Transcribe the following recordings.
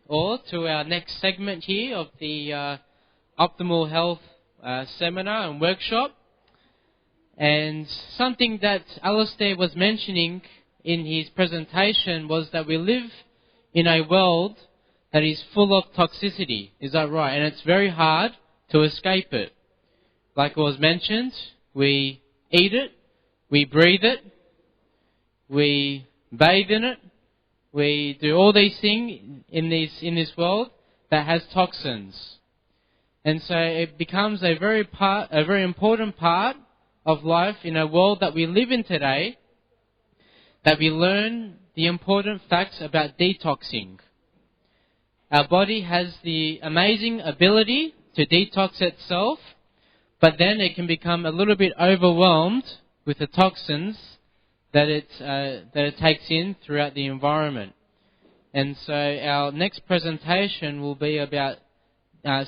all to our next segment here of the Optimal Health seminar and workshop. And something that Alistair was mentioning in his presentation was that we live in a world that is full of toxicity. Is that right? And it's very hard to escape it. Like it was mentioned, we eat it, we breathe it, we bathe in it, we do all these things in this world that has toxins. And so it becomes a very important part of life in a world that we live in today, that we learn the important facts about detoxing. Our body has the amazing ability to detox itself, but then it can become a little bit overwhelmed with the toxins that it takes in throughout the environment. And so our next presentation will be about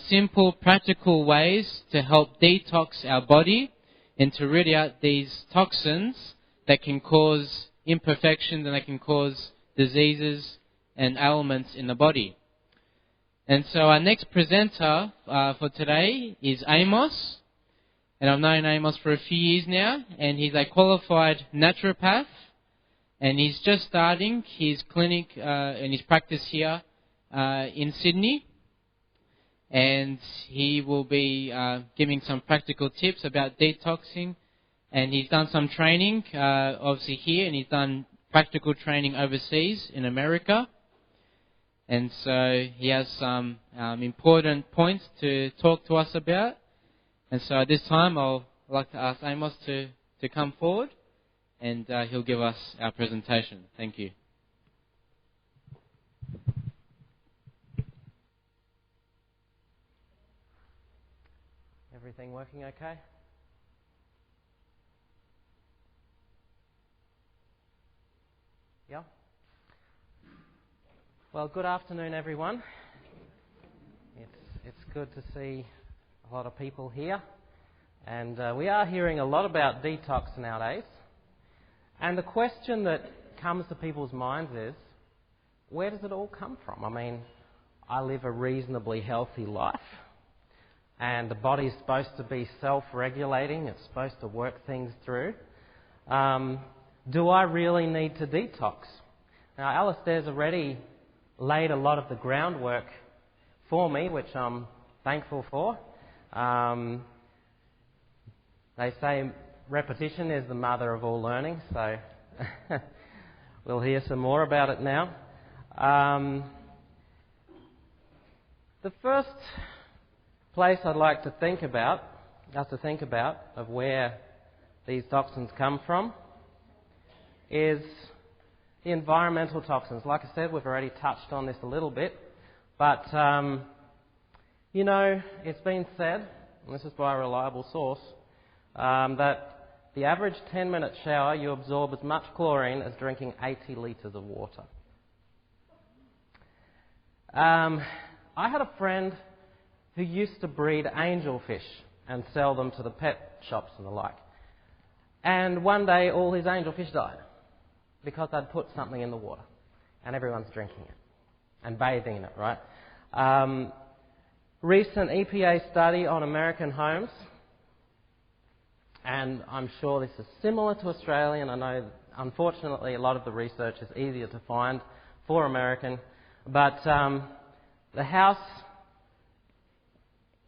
simple, practical ways to help detox our body and to rid out these toxins that can cause imperfections and that can cause diseases and ailments in the body. And so our next presenter for today is Amos. And I've known Amos for a few years now, and he's a qualified naturopath, and he's just starting his clinic and his practice here in Sydney. And he will be giving some practical tips about detoxing. And he's done some training, obviously here, and he's done practical training overseas in America. And so he has some important points to talk to us about. And so at this time, I'd like to ask Amos to come forward, and he'll give us our presentation. Thank you. Everything working okay? Yeah? Well, good afternoon, everyone. It's good to see a lot of people here. And we are hearing a lot about detox nowadays. And the question that comes to people's minds is, where does it all come from? I mean, I live a reasonably healthy life. And the body's supposed to be self-regulating. It's supposed to work things through. Do I really need to detox? Now, Alistair's already laid a lot of the groundwork for me, which I'm thankful for. They say repetition is the mother of all learning, so we'll hear some more about it now. The first place I'd like to think about, of where these toxins come from is the environmental toxins. Like I said, we've already touched on this a little bit, but it's been said, and this is by a reliable source, that the average 10-minute shower you absorb as much chlorine as drinking 80 litres of water. I had a friend who used to breed angelfish and sell them to the pet shops and the like. And one day all his angelfish died because they'd put something in the water and everyone's drinking it and bathing in it, right? Recent EPA study on American homes, and I'm sure this is similar to Australia, and I know unfortunately a lot of the research is easier to find for American, but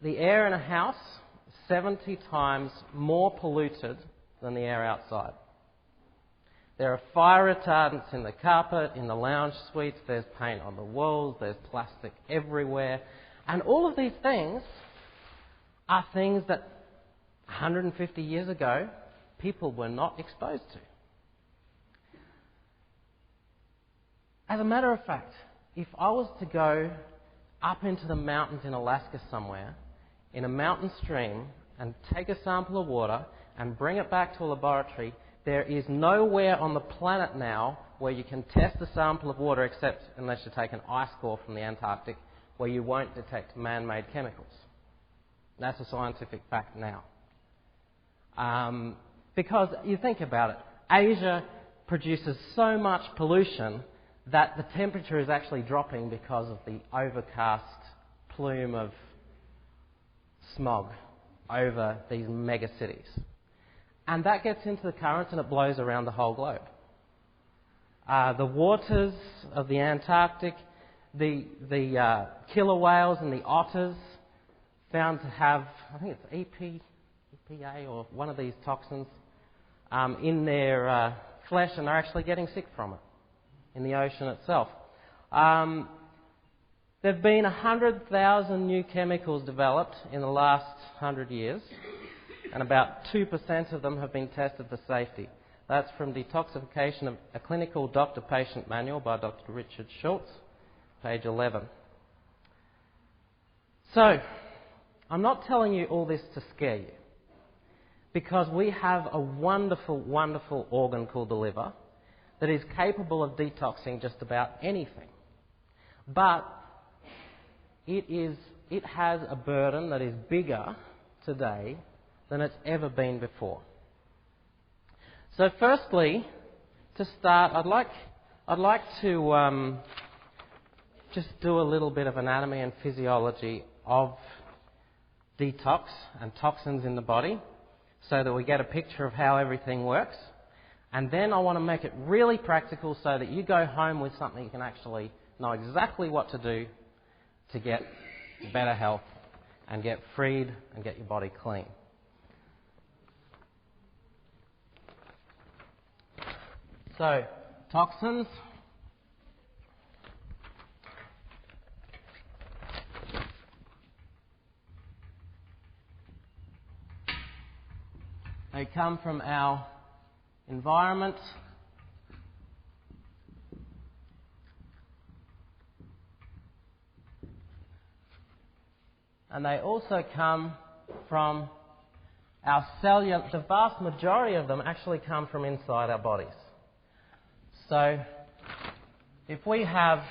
the air in a house is 70 times more polluted than the air outside. There are fire retardants in the carpet, in the lounge suites, there's paint on the walls, there's plastic everywhere. And all of these things are things that 150 years ago people were not exposed to. As a matter of fact, if I was to go up into the mountains in Alaska somewhere, in a mountain stream, and take a sample of water and bring it back to a laboratory, there is nowhere on the planet now where you can test a sample of water, except unless you take an ice core from the Antarctic, where you won't detect man-made chemicals. That's a scientific fact now. Because you think about it, Asia produces so much pollution that the temperature is actually dropping because of the overcast plume of smog over these mega cities. And that gets into the currents and it blows around the whole globe. The waters of the Antarctic, the killer whales and the otters found to have, I think it's EPA or one of these toxins in their flesh, and they're actually getting sick from it in the ocean itself. There have been 100,000 new chemicals developed in the last 100 years, and about 2% of them have been tested for safety. That's from Detoxification of a Clinical Doctor-Patient Manual by Dr. Richard Schultz, page 11. So, I'm not telling you all this to scare you, because we have a wonderful, wonderful organ called the liver that is capable of detoxing just about anything. But it has a burden that is bigger today than it's ever been before. So firstly, to start, I'd like to just do a little bit of anatomy and physiology of detox and toxins in the body so that we get a picture of how everything works. And then I want to make it really practical so that you go home with something you can actually know exactly what to do to get better health and get freed and get your body clean. So, toxins. They come from our environment. And they also come from our cellular. The vast majority of them actually come from inside our bodies. So, if we have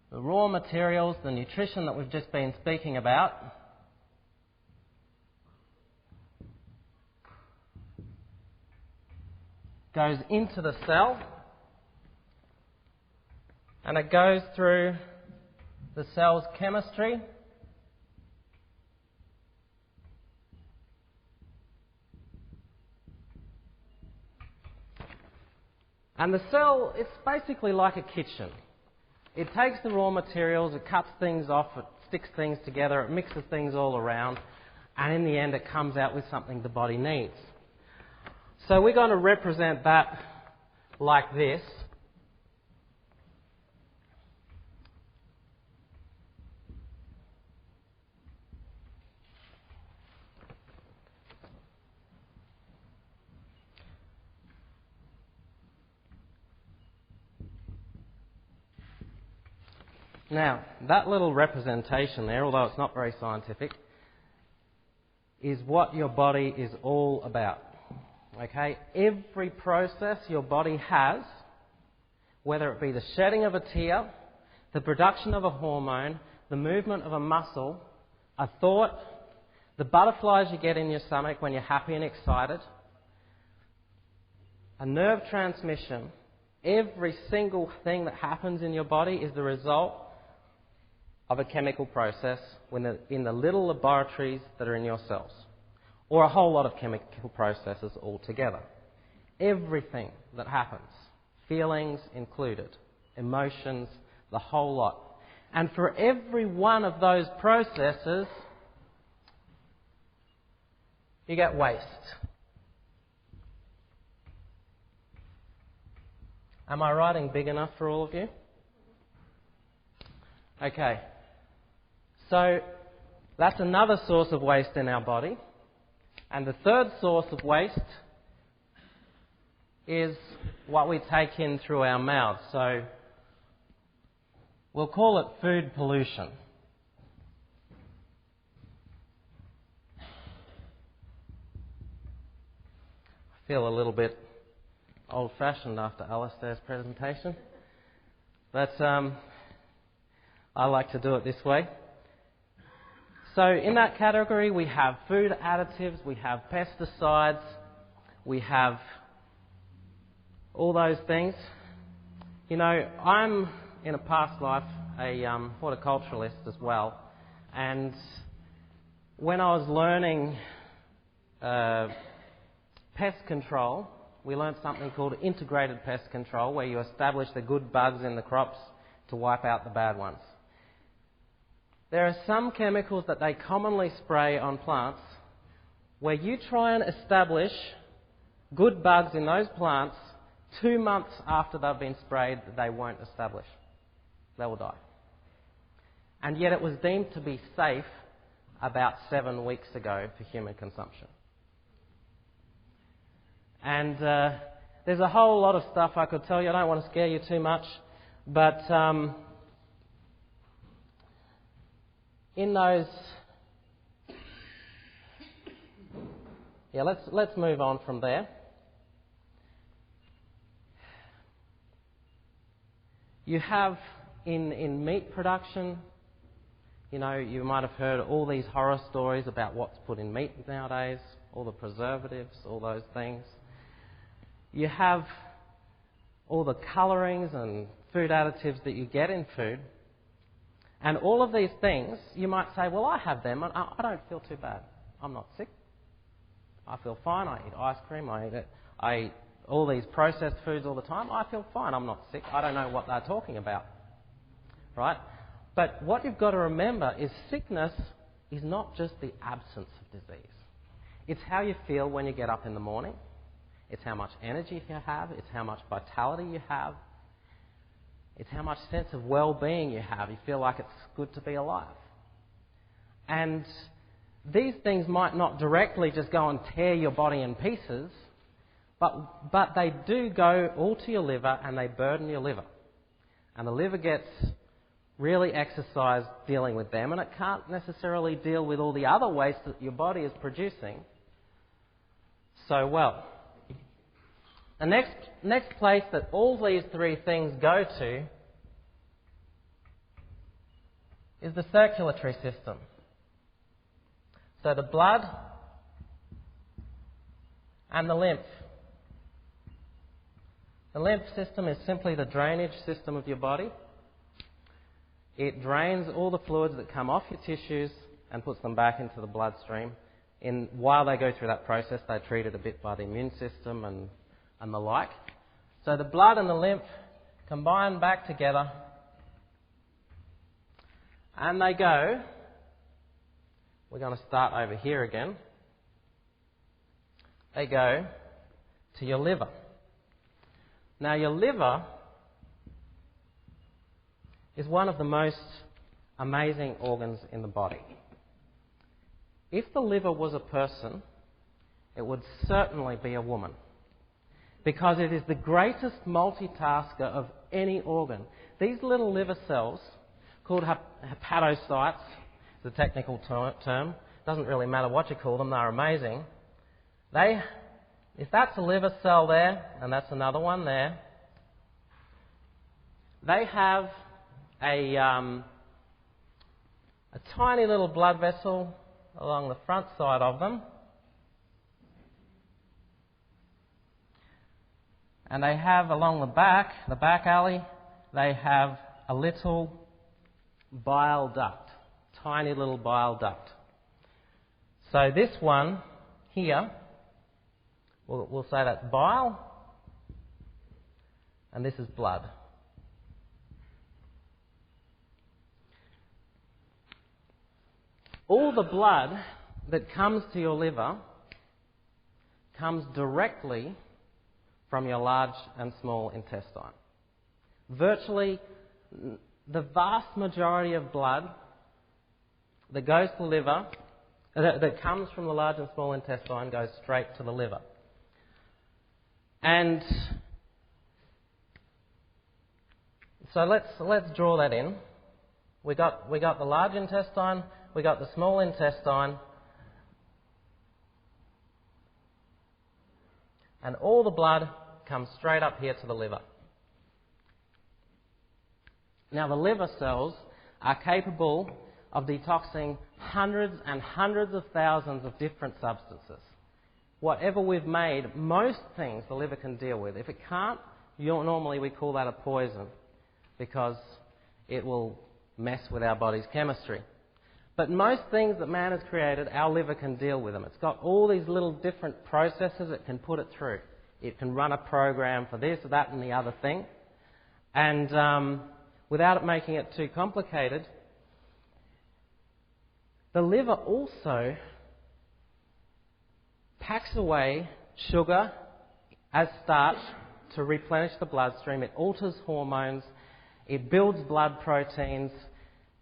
the raw materials, the nutrition that we've just been speaking about, goes into the cell, and it goes through the cell's chemistry, and the cell is basically like a kitchen. It takes the raw materials, it cuts things off, it sticks things together, it mixes things all around, and in the end it comes out with something the body needs. So we're going to represent that like this. Now, that little representation there, although it's not very scientific, is what your body is all about. Okay? Every process your body has, whether it be the shedding of a tear, the production of a hormone, the movement of a muscle, a thought, the butterflies you get in your stomach when you're happy and excited, a nerve transmission, every single thing that happens in your body is the result of a chemical process in the little laboratories that are in your cells, or a whole lot of chemical processes altogether. Everything that happens, feelings included, emotions, the whole lot. And for every one of those processes, you get waste. Am I writing big enough for all of you? Okay. So that's another source of waste in our body. And the third source of waste is what we take in through our mouths. So we'll call it food pollution. I feel a little bit old-fashioned after Alistair's presentation, but I like to do it this way. So in that category we have food additives, we have pesticides, we have all those things. You know, I'm in a past life a horticulturalist as well, and when I was learning pest control, we learned something called integrated pest control, where you establish the good bugs in the crops to wipe out the bad ones. There are some chemicals that they commonly spray on plants where you try and establish good bugs in those plants 2 months after they've been sprayed, they won't establish. They will die. And yet it was deemed to be safe about 7 weeks ago for human consumption. And there's a whole lot of stuff I could tell you. I don't want to scare you too much, but in those... Yeah, let's move on from there. You have in meat production, you know, you might have heard all these horror stories about what's put in meat nowadays, all the preservatives, all those things. You have all the colourings and food additives that you get in food. And all of these things, you might say, well, I have them and I don't feel too bad. I'm not sick. I feel fine. I eat ice cream. I eat all these processed foods all the time. I feel fine. I'm not sick. I don't know what they're talking about. Right? But what you've got to remember is sickness is not just the absence of disease. It's how you feel when you get up in the morning. It's how much energy you have. It's how much vitality you have. It's how much sense of well-being you have. You feel like it's good to be alive. And these things might not directly just go and tear your body in pieces, but they do go all to your liver and they burden your liver. And the liver gets really exercised dealing with them, and it can't necessarily deal with all the other waste that your body is producing so well. The next place that all these three things go to is the circulatory system. So the blood and the lymph. The lymph system is simply the drainage system of your body. It drains all the fluids that come off your tissues and puts them back into the bloodstream. While they go through that process, they're treated a bit by the immune system and the like. So the blood and the lymph combine back together and they go... We're going to start over here again. They go to your liver. Now, your liver is one of the most amazing organs in the body. If the liver was a person, it would certainly be a woman, because it is the greatest multitasker of any organ. These little liver cells, called hepatocytes, the technical term, doesn't really matter what you call them, they're amazing. If that's a liver cell there, and that's another one there, they have a tiny little blood vessel along the front side of them, and they have along the back alley, they have a little bile duct. Tiny little bile duct. So this one here, we'll say that's bile, and this is blood. All the blood that comes to your liver comes directly from your large and small intestine. Virtually the vast majority of blood that goes to the liver, that comes from the large and small intestine, goes straight to the liver. And so let's draw that in. We got the large intestine, we got the small intestine, and all the blood comes straight up here to the liver. Now, the liver cells are capable of detoxing hundreds and hundreds of thousands of different substances. whatever we've made, most things the liver can deal with. If it can't, normally we call that a poison because it will mess with our body's chemistry. But most things that man has created, our liver can deal with them. It's got all these little different processes it can put it through. It can run a program for this, that and the other thing. And without it making it too complicated, the liver also packs away sugar as starch to replenish the bloodstream. It alters hormones. It builds blood proteins.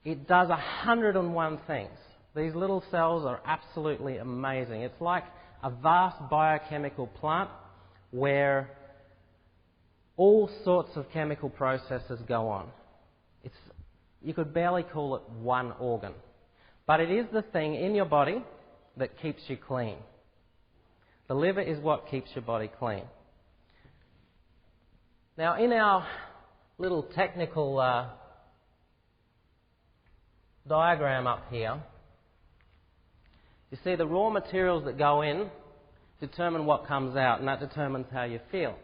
It does 101 things. These little cells are absolutely amazing. It's like a vast biochemical plant where all sorts of chemical processes go on. You could barely call it one organ. But it is the thing in your body that keeps you clean. The liver is what keeps your body clean. Now, in our little technical diagram up here, you see the raw materials that go in determine what comes out, and that determines how you feel.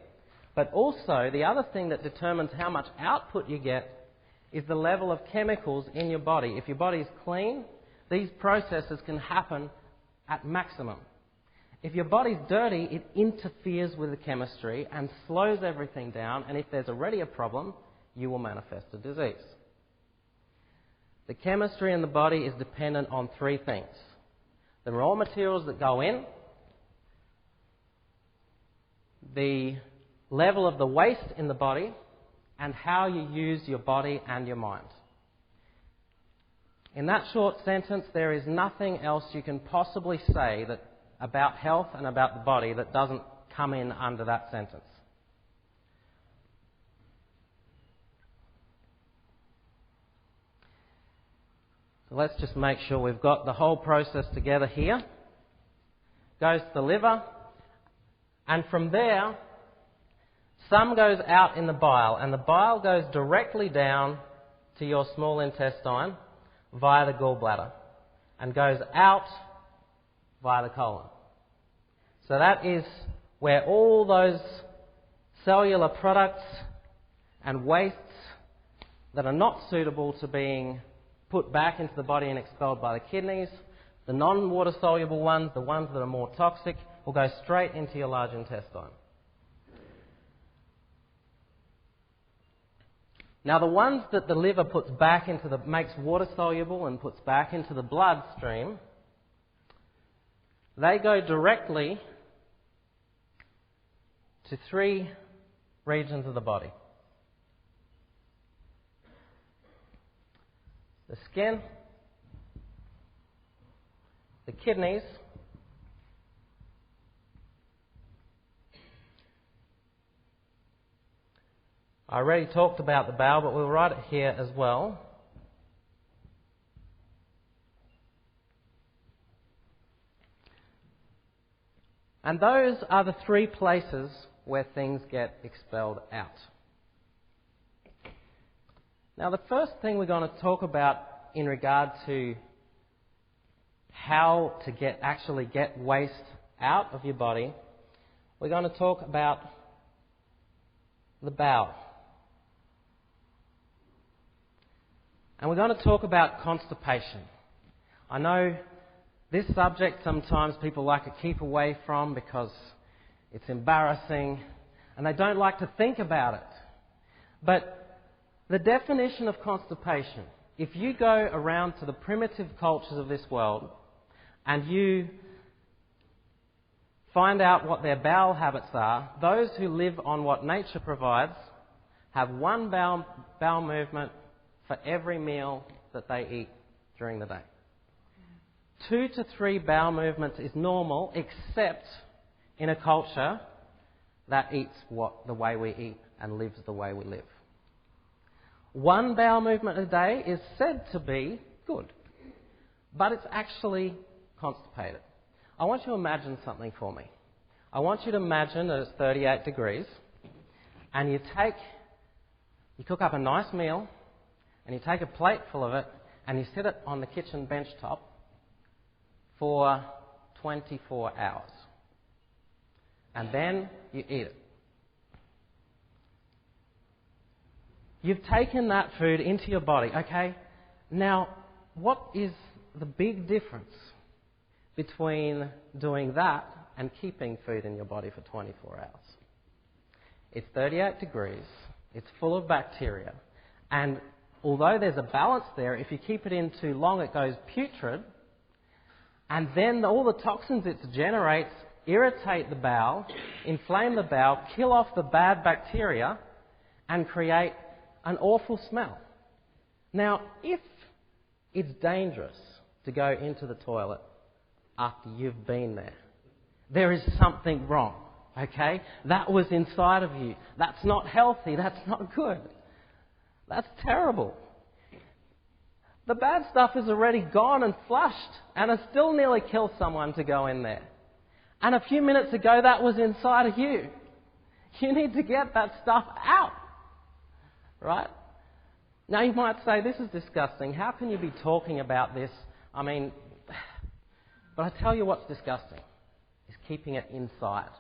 But also, the other thing that determines how much output you get is the level of chemicals in your body. If your body is clean, these processes can happen at maximum. If your body's dirty, it interferes with the chemistry and slows everything down, and if there's already a problem, you will manifest a disease. The chemistry in the body is dependent on three things: the raw materials that go in, the level of the waste in the body, and how you use your body and your mind. In that short sentence, there is nothing else you can possibly say about health and about the body that doesn't come in under that sentence. So let's just make sure we've got the whole process together here. Goes to the liver, and from there, some goes out in the bile, and the bile goes directly down to your small intestine via the gallbladder and goes out via the colon. So that is where all those cellular products and wastes that are not suitable to being put back into the body and expelled by the kidneys, the non-water soluble ones, the ones that are more toxic, will go straight into your large intestine. Now, the ones that the liver puts back into makes water soluble and puts back into the bloodstream, they go directly to three regions of the body: the skin, the kidneys, I already talked about the bowel, but we'll write it here as well. And those are the three places where things get expelled out. Now, the first thing we're going to talk about in regard to how to actually get waste out of your body, we're going to talk about the bowel. And we're going to talk about constipation. I know this subject sometimes people like to keep away from because it's embarrassing and they don't like to think about it. But the definition of constipation, if you go around to the primitive cultures of this world and you find out what their bowel habits are, those who live on what nature provides have one bowel movement for every meal that they eat during the day. 2 to 3 bowel movements is normal, except in a culture that eats the way we eat and lives the way we live. 1 bowel movement a day is said to be good, but it's actually constipated. I want you to imagine something for me. I want you to imagine that it's 38 degrees and you cook up a nice meal and you take a plate full of it and you sit it on the kitchen bench top for 24 hours. and then you eat it. You've taken that food into your body, okay? Now, what is the big difference between doing that and keeping food in your body for 24 hours? It's 38 degrees, it's full of bacteria, and although there's a balance there, if you keep it in too long, it goes putrid, and then all the toxins it generates irritate the bowel, inflame the bowel, kill off the bad bacteria, and create an awful smell. Now, if it's dangerous to go into the toilet after you've been there, there is something wrong, okay? That was inside of you. That's not healthy. That's not good. That's terrible. The bad stuff is already gone and flushed, and it still nearly killed someone to go in there. And a few minutes ago, that was inside of you. You need to get that stuff out. Right? Now you might say, this is disgusting. How can you be talking about this? I mean, but I tell you what's disgusting, is keeping it inside.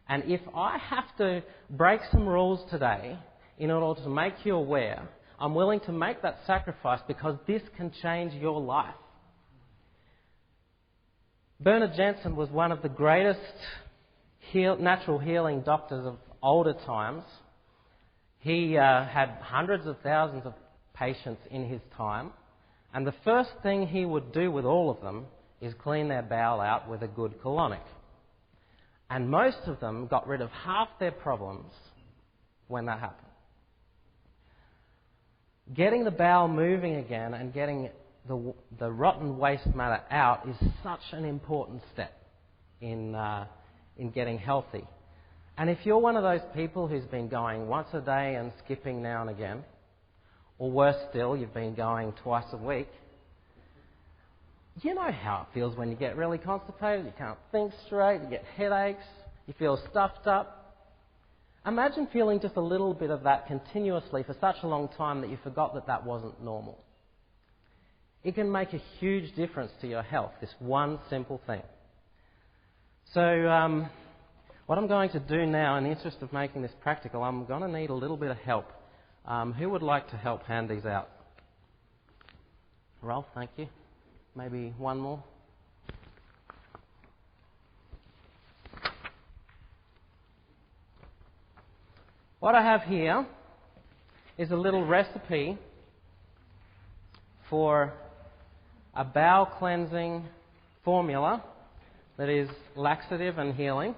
And if I have to break some rules today in order to make you aware, I'm willing to make that sacrifice because this can change your life. Bernard Jensen was one of the greatest natural healing doctors of older times. He had hundreds of thousands of patients in his time, and the first thing he would do with all of them is clean their bowel out with a good colonic. And most of them got rid of half their problems when that happened. Getting the bowel moving again and getting the rotten waste matter out is such an important step in getting healthy. And if you're one of those people who's been going once a day and skipping now and again, or worse still, you've been going twice a week, you know how it feels when you get really constipated, you can't think straight, you get headaches, you feel stuffed up. Imagine feeling just a little bit of that continuously for such a long time that you forgot that that wasn't normal. It can make a huge difference to your health, this one simple thing. So, what I'm going to do now, in the interest of making this practical, I'm going to need a little bit of help. Who would like to help hand these out? Ralph, thank you. Maybe one more. What I have here is a little recipe for a bowel cleansing formula that is laxative and healing.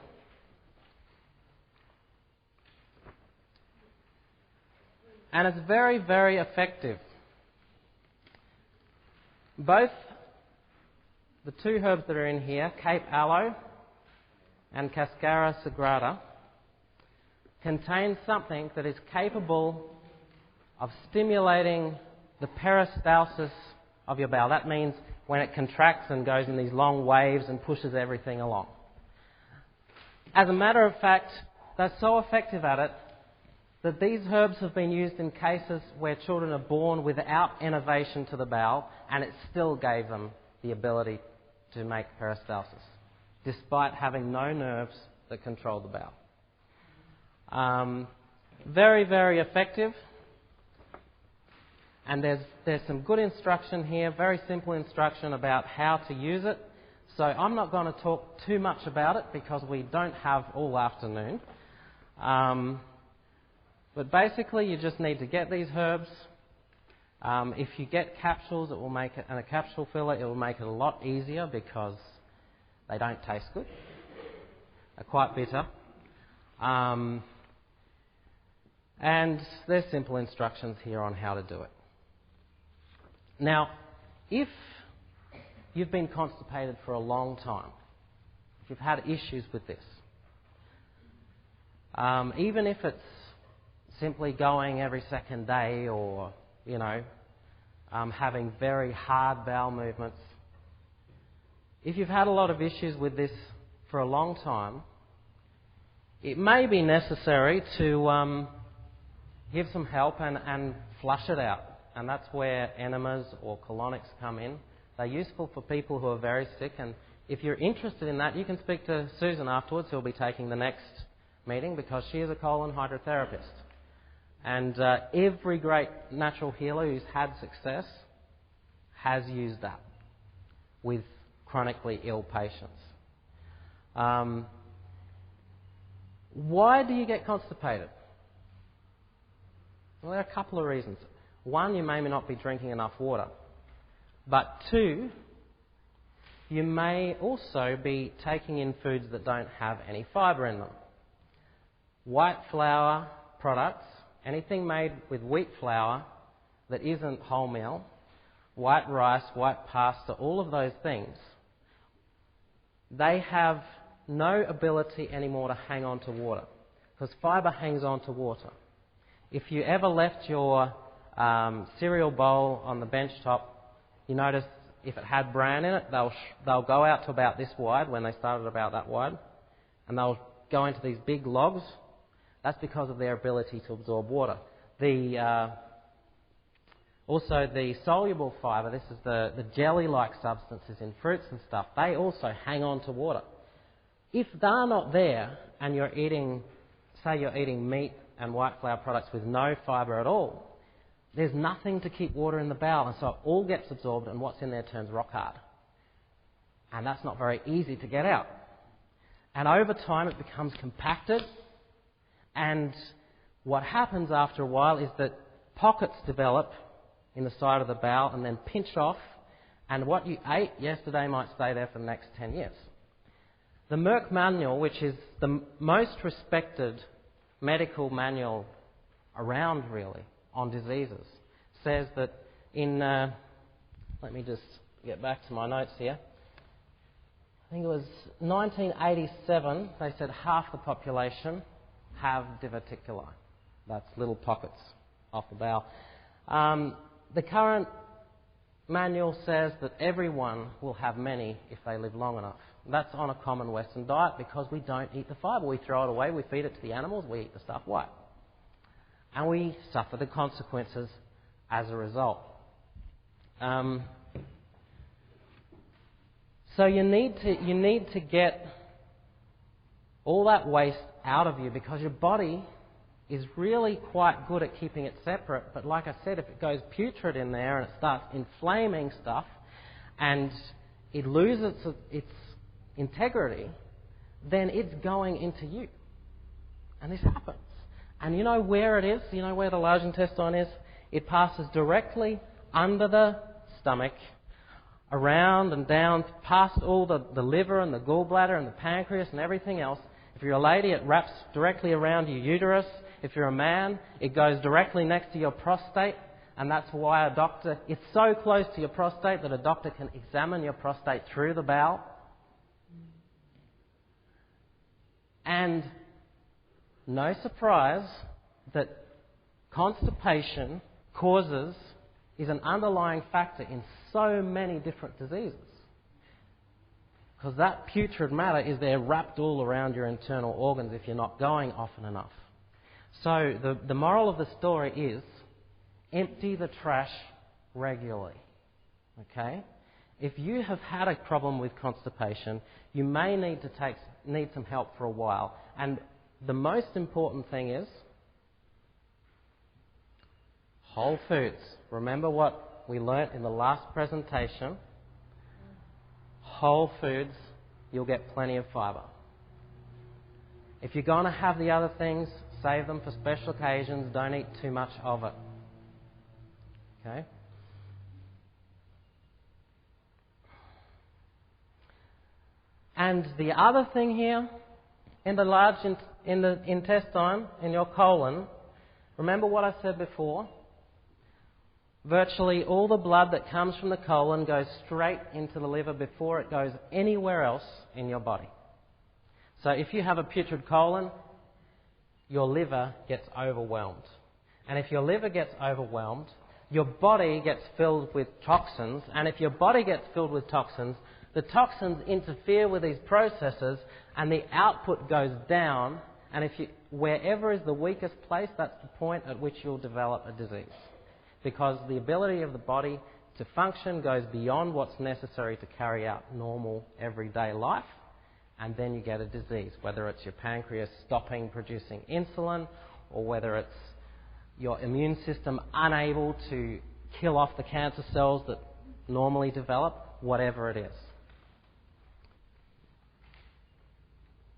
And it's very, very effective. Both the two herbs that are in here, Cape Aloe and Cascara sagrada, contain something that is capable of stimulating the peristalsis of your bowel. That means when it contracts and goes in these long waves and pushes everything along. As a matter of fact, they're so effective at it that these herbs have been used in cases where children are born without innervation to the bowel, and it still gave them the ability to make peristalsis, despite having no nerves that control the bowel. Very, very effective. And there's some good instruction here, very simple instruction about how to use it. So I'm not going to talk too much about it because we don't have all afternoon. But basically, you just need to get these herbs. If you get capsules, it will make it, and a capsule filler, it will make it a lot easier because they don't taste good. They're quite bitter. And there's simple instructions here on how to do it. Now, if you've been constipated for a long time, if you've had issues with this, even if it's simply going every second day or, having very hard bowel movements, if you've had a lot of issues with this for a long time, it may be necessary to give some help and flush it out. And that's where enemas or colonics come in. They're useful for people who are very sick, and if you're interested in that, you can speak to Susan afterwards, who will be taking the next meeting, because she is a colon hydrotherapist. And every great natural healer who's had success has used that with chronically ill patients. Why do you get constipated? Well, there are a couple of reasons. One, you may not be drinking enough water. But two, you may also be taking in foods that don't have any fibre in them. White flour products, anything made with wheat flour that isn't wholemeal, white rice, white pasta, all of those things, they have no ability anymore to hang on to water, because fibre hangs on to water. If you ever left your cereal bowl on the bench top, you notice if it had bran in it, they'll go out to about this wide, when they started about that wide, and they'll go into these big logs. That's because of their ability to absorb water. Also, the soluble fibre, this is the jelly-like substances in fruits and stuff, they also hang on to water. If they're not there, and you're eating, say you're eating meat and white flour products with no fibre at all, there's nothing to keep water in the bowel, and so it all gets absorbed, and what's in there turns rock hard. And that's not very easy to get out. And over time it becomes compacted, and what happens after a while is that pockets develop in the side of the bowel and then pinch off, and what you ate yesterday might stay there for the next 10 years. The Merck Manual, which is the most respected medical manual around really on diseases, says that in, let me just get back to my notes here, I think it was 1987, they said half the population have diverticuli. That's little pockets off the bowel. The current manual says that everyone will have many if they live long enough. That's on a common Western diet because we don't eat the fibre. We throw it away, we feed it to the animals, we eat the stuff white. And we suffer the consequences as a result. So you need to get all that waste out of you, because your body is really quite good at keeping it separate. But like I said, if it goes putrid in there and it starts inflaming stuff and it loses its integrity, then it's going into you. And this happens. And you know where it is? You know where the large intestine is? It passes directly under the stomach, around and down, past all the liver and the gallbladder and the pancreas and everything else. If you're a lady, it wraps directly around your uterus. If you're a man, it goes directly next to your prostate. And that's why it's so close to your prostate that a doctor can examine your prostate through the bowel. And no surprise that constipation is an underlying factor in so many different diseases. Because that putrid matter is there wrapped all around your internal organs if you're not going often enough. So the moral of the story is empty the trash regularly. Okay? If you have had a problem with constipation, you may need some help for a while. And the most important thing is whole foods. Remember what we learnt in the last presentation? Whole foods, you'll get plenty of fibre. If you're going to have the other things, save them for special occasions. Don't eat too much of it. Okay? And the other thing here, in the intestine, in your colon, remember what I said before? Virtually all the blood that comes from the colon goes straight into the liver before it goes anywhere else in your body. So if you have a putrid colon, your liver gets overwhelmed. And if your liver gets overwhelmed, your body gets filled with toxins. And if your body gets filled with toxins, the toxins interfere with these processes and the output goes down. And wherever is the weakest place, that's the point at which you'll develop a disease. Because the ability of the body to function goes beyond what's necessary to carry out normal everyday life, and then you get a disease, whether it's your pancreas stopping producing insulin, or whether it's your immune system unable to kill off the cancer cells that normally develop, whatever it is.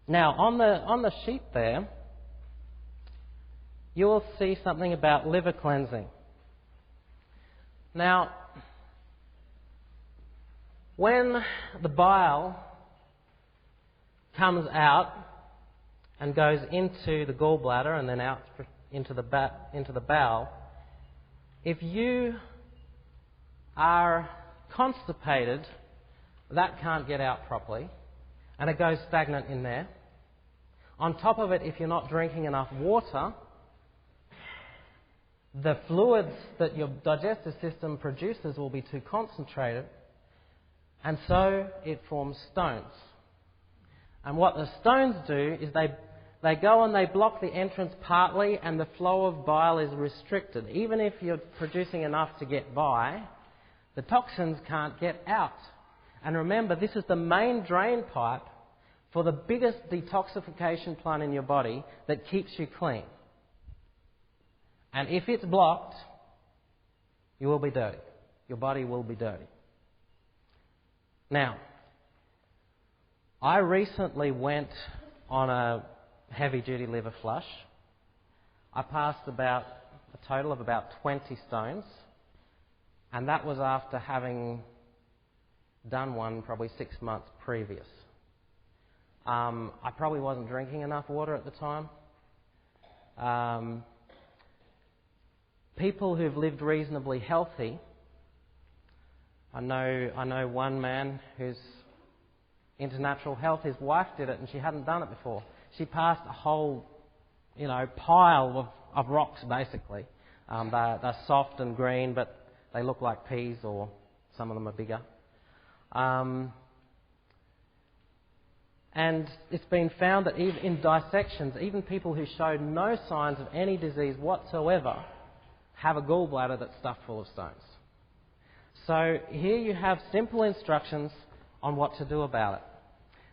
Now, on the sheet there, you will see something about liver cleansing. Now, when the bile comes out and goes into the gallbladder and then out into the bowel, if you are constipated, that can't get out properly, and it goes stagnant in there. On top of it, if you're not drinking enough water, the fluids that your digestive system produces will be too concentrated, and so it forms stones. And what the stones do is they go and they block the entrance partly, and the flow of bile is restricted. Even if you're producing enough to get by, the toxins can't get out. And remember, this is the main drain pipe for the biggest detoxification plant in your body that keeps you clean. And if it's blocked, you will be dirty. Your body will be dirty. Now, I recently went on a heavy-duty liver flush. I passed about a total of about 20 stones, and that was after having done one probably 6 months previous. I probably wasn't drinking enough water at the time. People who've lived reasonably healthy, I know one man who's into natural health. His wife did it, and she hadn't done it before. She passed a whole, pile of rocks, basically. They're soft and green, but they look like peas, or some of them are bigger. And it's been found that even in dissections, even people who showed no signs of any disease whatsoever have a gallbladder that's stuffed full of stones. So here you have simple instructions on what to do about it.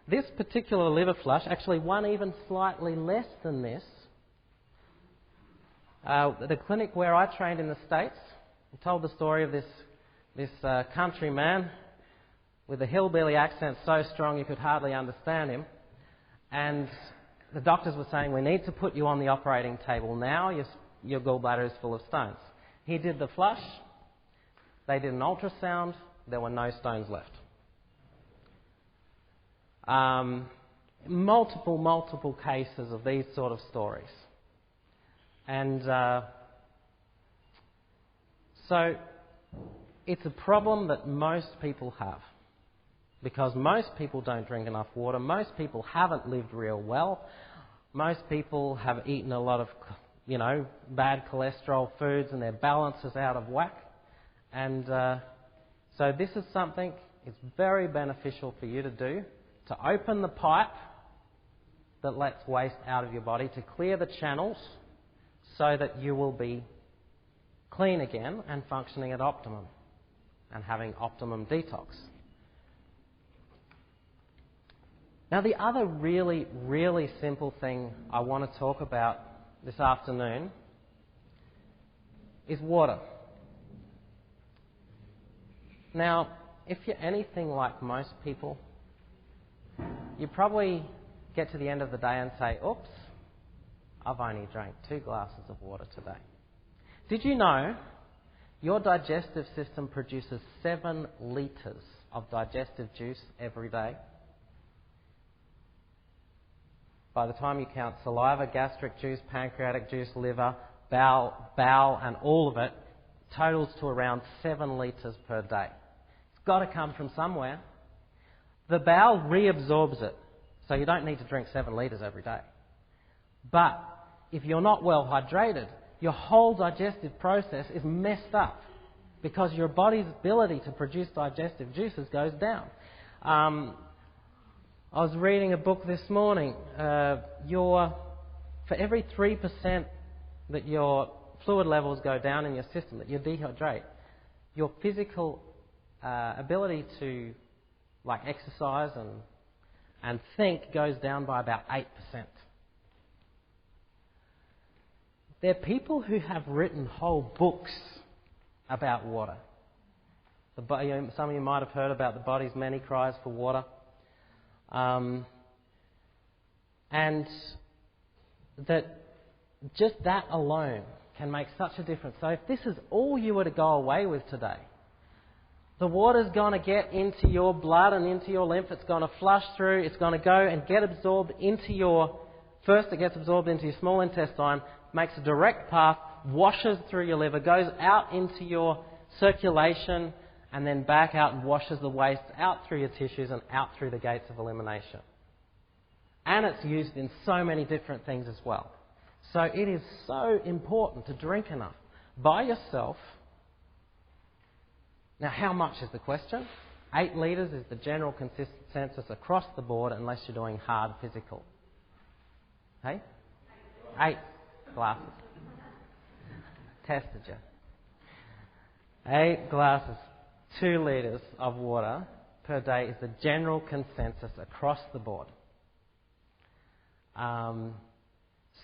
This particular liver flush, actually one even slightly less than this, the clinic where I trained in the States, I told the story of this country man with a hillbilly accent so strong you could hardly understand him. And the doctors were saying, we need to put you on the operating table now, your gallbladder is full of stones. He did the flush, they did an ultrasound, there were no stones left. Multiple cases of these sort of stories. And so it's a problem that most people have, because most people don't drink enough water, most people haven't lived real well, most people have eaten a lot of bad cholesterol foods, and their balance is out of whack. And so this is something it's very beneficial for you to do, to open the pipe that lets waste out of your body, to clear the channels so that you will be clean again and functioning at optimum and having optimum detox. Now, the other really, really simple thing I want to talk about this afternoon is water. Now, if you're anything like most people, you probably get to the end of the day and say, oops, I've only drank 2 glasses of water today. Did you know your digestive system produces 7 litres of digestive juice every day? By the time you count saliva, gastric juice, pancreatic juice, liver, bowel, and all of it, totals to around 7 litres per day. It's got to come from somewhere. The bowel reabsorbs it, so you don't need to drink 7 litres every day. But if you're not well hydrated, your whole digestive process is messed up because your body's ability to produce digestive juices goes down. I was reading a book this morning. For every 3% that your fluid levels go down in your system, that you dehydrate, your physical ability to exercise and think goes down by about 8%. There are people who have written whole books about water. Some of you might have heard about the body's many cries for water. And that just that alone can make such a difference. So if this is all you were to go away with today, the water's going to get into your blood and into your lymph. It's going to flush through. It's going to go and get absorbed into your... First it gets absorbed into your small intestine, makes a direct path, washes through your liver, goes out into your circulation, and then back out and washes the waste out through your tissues and out through the gates of elimination. And it's used in so many different things as well. So it is so important to drink enough by yourself. Now, how much is the question? 8 litres is the general consensus across the board unless you're doing hard physical. Hey? 8 glasses. Tested you. 8 glasses, 2 litres of water per day is the general consensus across the board.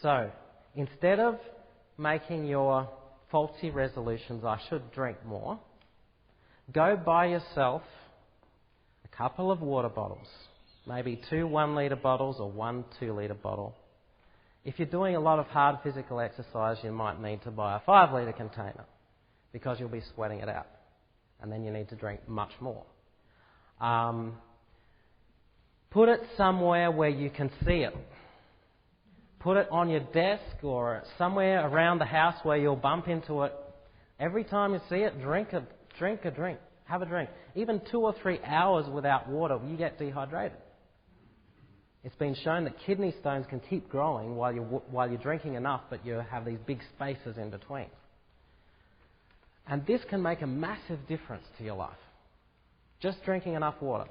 So, instead of making your faulty resolutions, I should drink more, go buy yourself a couple of water bottles, maybe 2 1-litre bottles or 1 2-litre bottle. If you're doing a lot of hard physical exercise, you might need to buy a 5-litre container because you'll be sweating it out. And then you need to drink much more. Put it somewhere where you can see it. Put it on your desk or somewhere around the house where you'll bump into it. Every time you see it, drink a drink. Have a drink. Even 2 or 3 hours without water, you get dehydrated. It's been shown that kidney stones can keep growing while you're drinking enough, but you have these big spaces in between. And this can make a massive difference to your life. Just drinking enough water.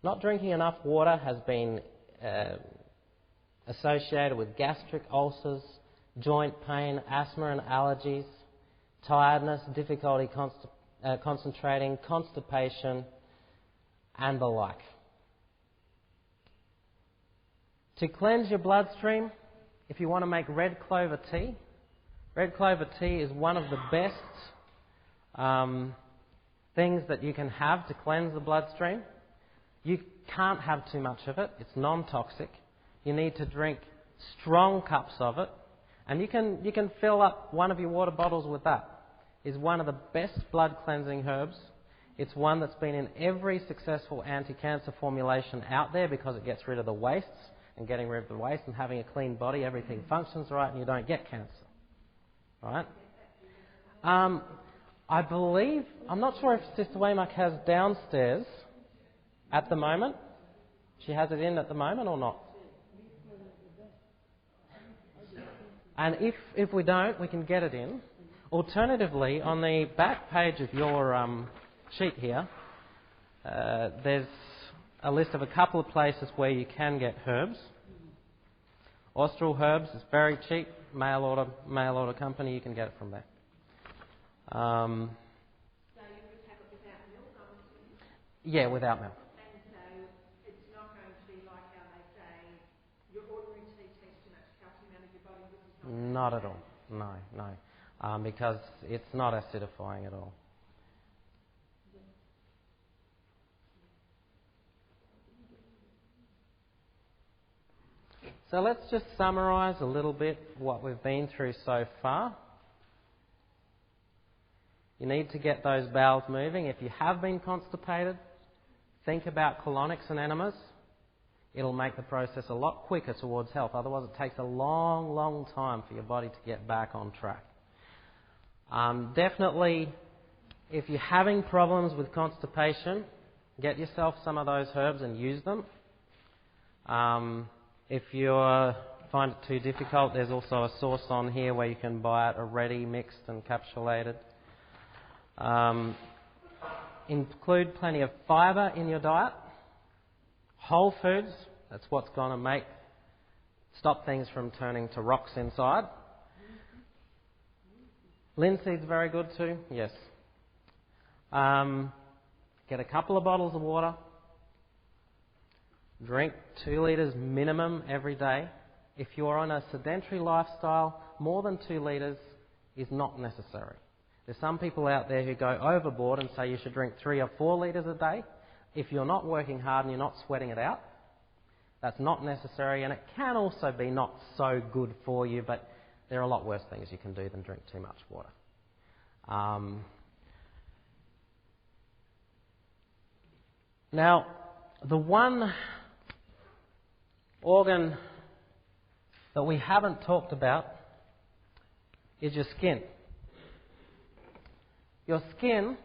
Not drinking enough water has been associated with gastric ulcers, joint pain, asthma and allergies, tiredness, difficulty concentrating, constipation, and the like. To cleanse your bloodstream, if you want to make red clover tea is one of the best things that you can have to cleanse the bloodstream. You can't have too much of it. It's non-toxic. You need to drink strong cups of it. And you can fill up one of your water bottles with that. It's one of the best blood cleansing herbs. It's one that's been in every successful anti-cancer formulation out there because it gets rid of the wastes, and getting rid of the waste and having a clean body, everything functions right and you don't get cancer. Right? I believe, I'm not sure if Sister Waymark has downstairs at the moment. She has it in at the moment or not? And if we don't, we can get it in. Alternatively, on the back page of your sheet here, there's a list of a couple of places where you can get herbs. Austral Herbs is very cheap. Mail order company, you can get it from there. So you would have it without milk, I'm assuming? Yeah, without milk. And so it's not going to be like how they say your ordinary tea takes too much calcium out of your body. This is Not at all. No. Because it's not acidifying at all. So let's just summarise a little bit what we've been through so far. You need to get those bowels moving. If you have been constipated, think about colonics and enemas. It'll make the process a lot quicker towards health. Otherwise, it takes a long, long time for your body to get back on track. Definitely, if you're having problems with constipation, get yourself some of those herbs and use them. If you find it too difficult, there's also a source on here where you can buy it already mixed and capsulated. include plenty of fibre in your diet. Whole foods, that's what's going to stop things from turning to rocks inside. Linseed's very good too, yes. Get a couple of bottles of water. Drink 2 litres minimum every day. If you're on a sedentary lifestyle, more than 2 litres is not necessary. There's some people out there who go overboard and say you should drink 3 or 4 litres a day. If you're not working hard and you're not sweating it out, that's not necessary, and it can also be not so good for you, but there are a lot worse things you can do than drink too much water. Now, the one organ that we haven't talked about is your skin. Your skin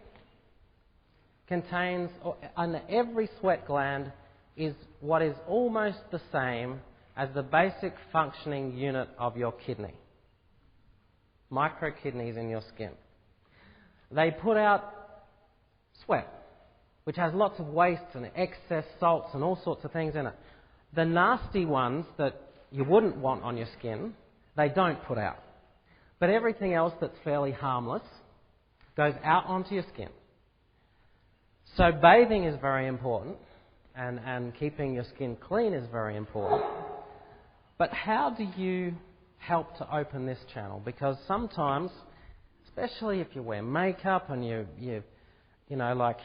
contains, under every sweat gland, is what is almost the same as the basic functioning unit of your kidney. Microkidneys in your skin. They put out sweat, which has lots of waste and excess salts and all sorts of things in it. The nasty ones that you wouldn't want on your skin, they don't put out. But everything else that's fairly harmless goes out onto your skin. So bathing is very important, and keeping your skin clean is very important. But how do you help to open this channel? Because sometimes, especially if you wear makeup and you know, like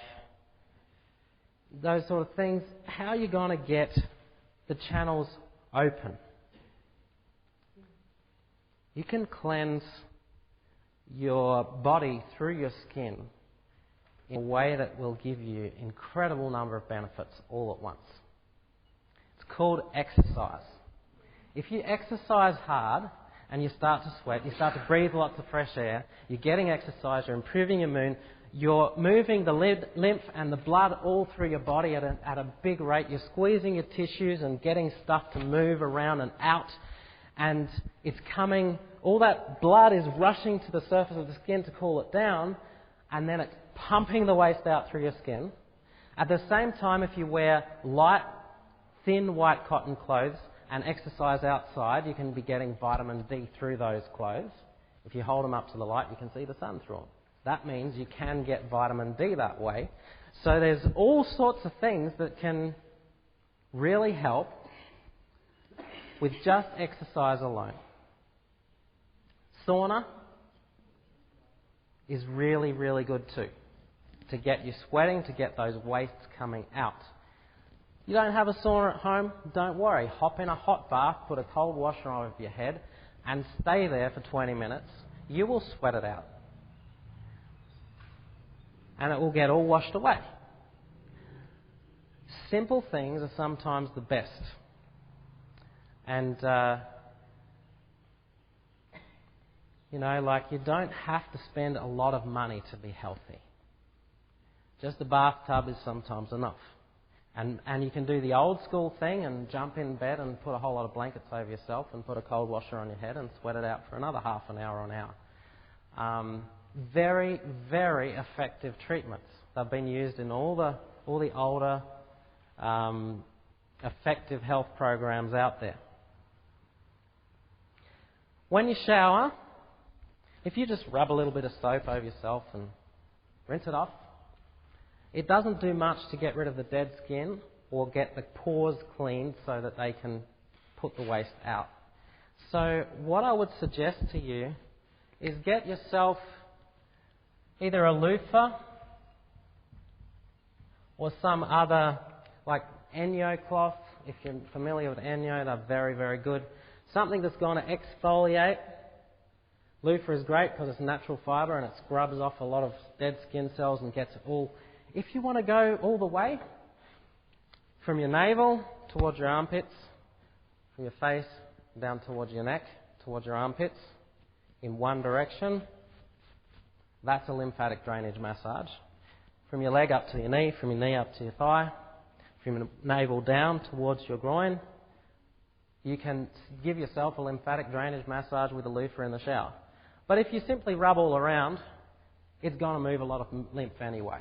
those sort of things, how are you going to get the channels open? You can cleanse your body through your skin in a way that will give you an incredible number of benefits all at once. It's called exercise. If you exercise hard and you start to sweat, you start to breathe lots of fresh air, you're getting exercise, you're improving your mood, you're moving the lymph and the blood all through your body at a big rate, you're squeezing your tissues and getting stuff to move around and out, and it's coming, all that blood is rushing to the surface of the skin to cool it down, and then it's pumping the waste out through your skin. At the same time, if you wear light, thin white cotton clothes and exercise outside, you can be getting vitamin D through those clothes. If you hold them up to the light, you can see the sun through them. That means you can get vitamin D that way. So there's all sorts of things that can really help with just exercise alone. Sauna is really, really good too, to get you sweating, to get those wastes coming out. You don't have a sauna at home? Don't worry. Hop in a hot bath, put a cold washer over your head, and stay there for 20 minutes. You will sweat it out. And it will get all washed away. Simple things are sometimes the best. And, you know, like you don't have to spend a lot of money to be healthy. Just a bathtub is sometimes enough. And you can do the old school thing and jump in bed and put a whole lot of blankets over yourself and put a cold washer on your head and sweat it out for another half an hour or an hour. Very, very effective treatments. They've been used in all the older effective health programs out there. When you shower, if you just rub a little bit of soap over yourself and rinse it off, it doesn't do much to get rid of the dead skin or get the pores cleaned so that they can put the waste out. So what I would suggest to you is get yourself either a loofah or some other, like Enyo cloth. If you're familiar with Enyo, they're very, very good. Something that's going to exfoliate. Loofah is great because it's natural fibre and it scrubs off a lot of dead skin cells and gets it all. If you want to go all the way, from your navel towards your armpits, from your face down towards your neck, towards your armpits, in one direction, that's a lymphatic drainage massage. From your leg up to your knee, from your knee up to your thigh, from your navel down towards your groin, you can give yourself a lymphatic drainage massage with a loofah in the shower. But if you simply rub all around, it's going to move a lot of lymph anyway.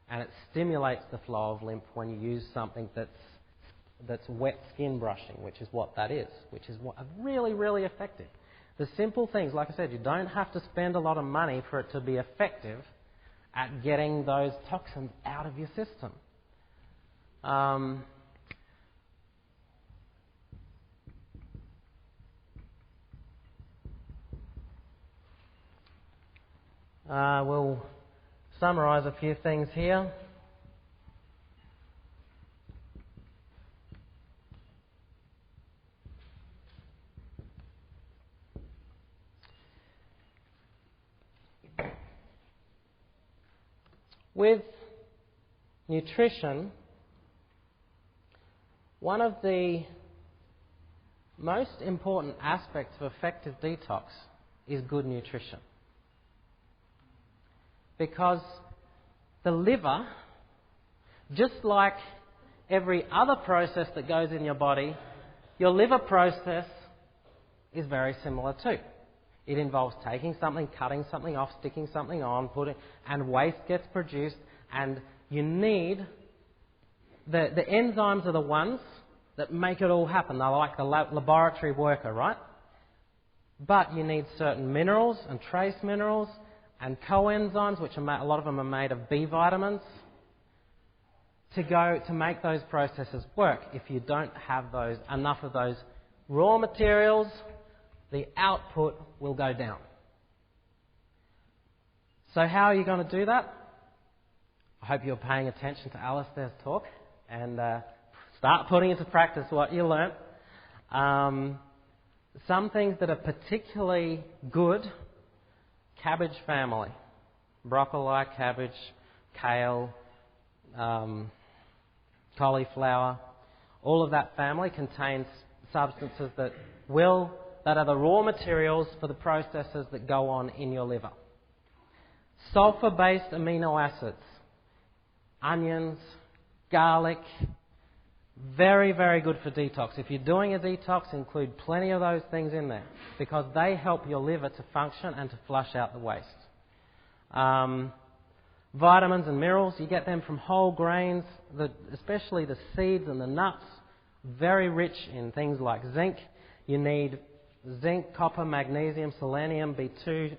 and it stimulates the flow of lymph when you use something that's wet skin brushing, which is what that is, which is what really, really effective. The simple things, like I said, you don't have to spend a lot of money for it to be effective at getting those toxins out of your system. We'll summarise a few things here. With nutrition, one of the most important aspects of effective detox is good nutrition. Because the liver, just like every other process that goes in your body, your liver process is very similar too. It involves taking something, cutting something off, sticking something on, and waste gets produced, and you need... The enzymes are the ones that make it all happen. They're like the laboratory worker, right? But you need certain minerals and trace minerals and coenzymes, which a lot of them are made of B vitamins, to make those processes work. If you don't have enough of those raw materials, the output will go down. So how are you going to do that? I hope you're paying attention to Alistair's talk and start putting into practice what you learnt. Some things that are particularly good: cabbage family, broccoli, cabbage, kale, cauliflower. All of that family contains substances that are the raw materials for the processes that go on in your liver. Sulfur-based amino acids, onions, garlic, very, very good for detox. If you're doing a detox, include plenty of those things in there because they help your liver to function and to flush out the waste. Vitamins and minerals, you get them from whole grains, especially the seeds and the nuts, very rich in things like zinc. You need zinc, copper, magnesium, selenium, B2,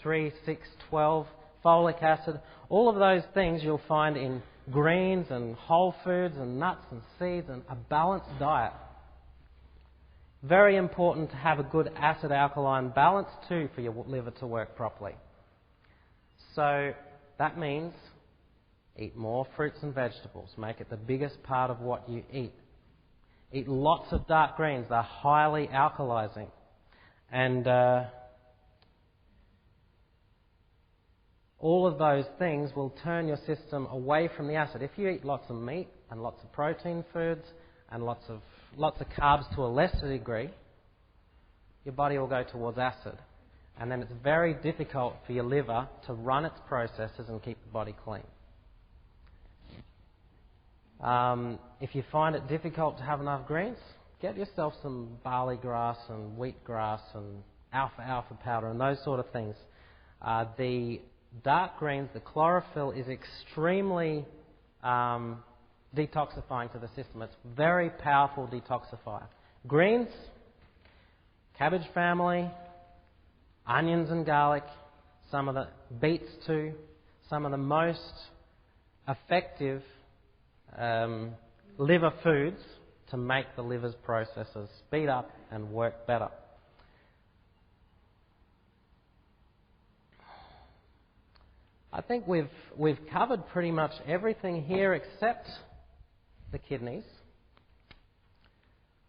3, 6, 12, folic acid. All of those things you'll find in greens and whole foods and nuts and seeds and a balanced diet. Very important to have a good acid-alkaline balance too for your liver to work properly. So that means eat more fruits and vegetables. Make it the biggest part of what you eat. Eat lots of dark greens. They're highly alkalizing. And all of those things will turn your system away from the acid. If you eat lots of meat and lots of protein foods and lots of carbs to a lesser degree, your body will go towards acid. And then it's very difficult for your liver to run its processes and keep the body clean. If you find it difficult to have enough greens, get yourself some barley grass and wheatgrass and alfalfa powder and those sort of things. The dark greens, the chlorophyll is extremely detoxifying to the system. It's a very powerful detoxifier. Greens, cabbage family, onions and garlic, some of the beets too, some of the most effective liver foods to make the liver's processes speed up and work better. I think we've covered pretty much everything here except the kidneys.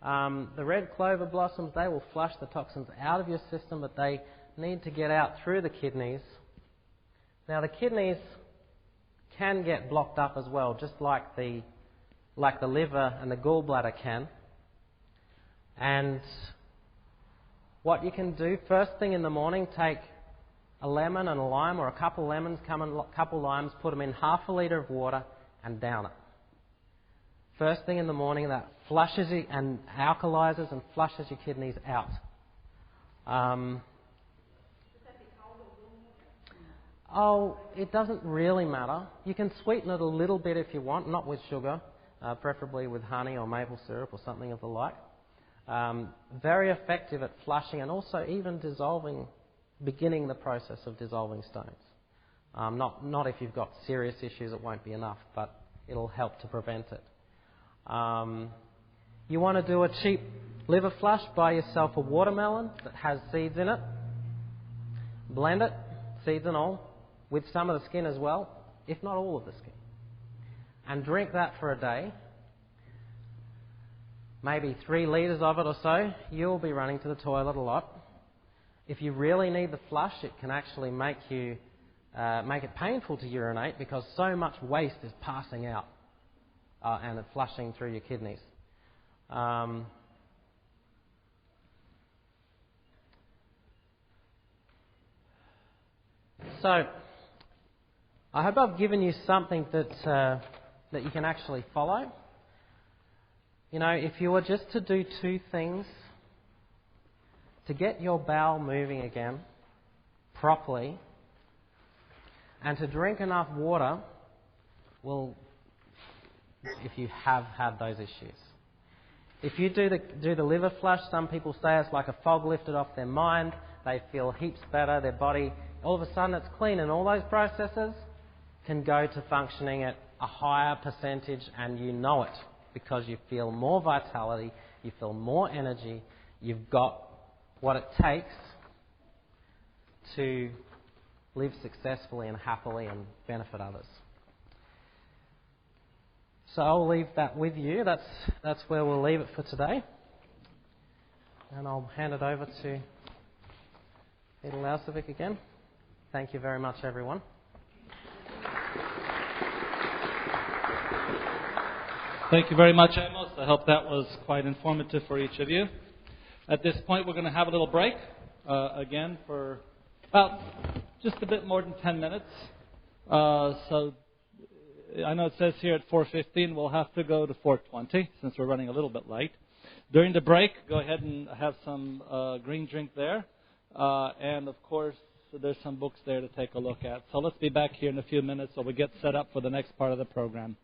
The red clover blossoms, they will flush the toxins out of your system, but they need to get out through the kidneys. Now the kidneys can get blocked up as well, just like the liver and the gallbladder can. And what you can do, first thing in the morning, take a lemon and a lime, or a couple of lemons, a couple of limes, put them in half a litre of water and down it. First thing in the morning, that flushes it and alkalizes and flushes your kidneys out. Oh, it doesn't really matter. You can sweeten it a little bit if you want, not with sugar, preferably with honey or maple syrup or something of the like. Very effective at flushing and also even beginning the process of dissolving stones. Not if you've got serious issues, it won't be enough, but it'll help to prevent it. You want to do a cheap liver flush, buy yourself a watermelon that has seeds in it, blend it, seeds and all, with some of the skin as well, if not all of the skin, and drink that for a day, maybe 3 litres of it or so. You'll be running to the toilet a lot. If you really need the flush, it can actually make it painful to urinate because so much waste is passing out and it's flushing through your kidneys. So, I hope I've given you something that you can actually follow. You know, if you were just to do 2 things to get your bowel moving again properly and to drink enough water, well, if you have had those issues. If you do the liver flush, some people say it's like a fog lifted off their mind. They feel heaps better. Their body, all of a sudden, it's clean, and all those processes can go to functioning at a higher percentage, and you know it because you feel more vitality, you feel more energy, you've got what it takes to live successfully and happily and benefit others. So I'll leave that with you. That's where we'll leave it for today. And I'll hand it over to Peter Lausovic again. Thank you very much, everyone. Thank you very much, Amos. I hope that was quite informative for each of you. At this point, we're going to have a little break again for about just a bit more than 10 minutes. So I know it says here at 4:15 we'll have to go to 4:20 since we're running a little bit late. During the break, go ahead and have some green drink there. And, of course, there's some books there to take a look at. So let's be back here in a few minutes while we get set up for the next part of the program.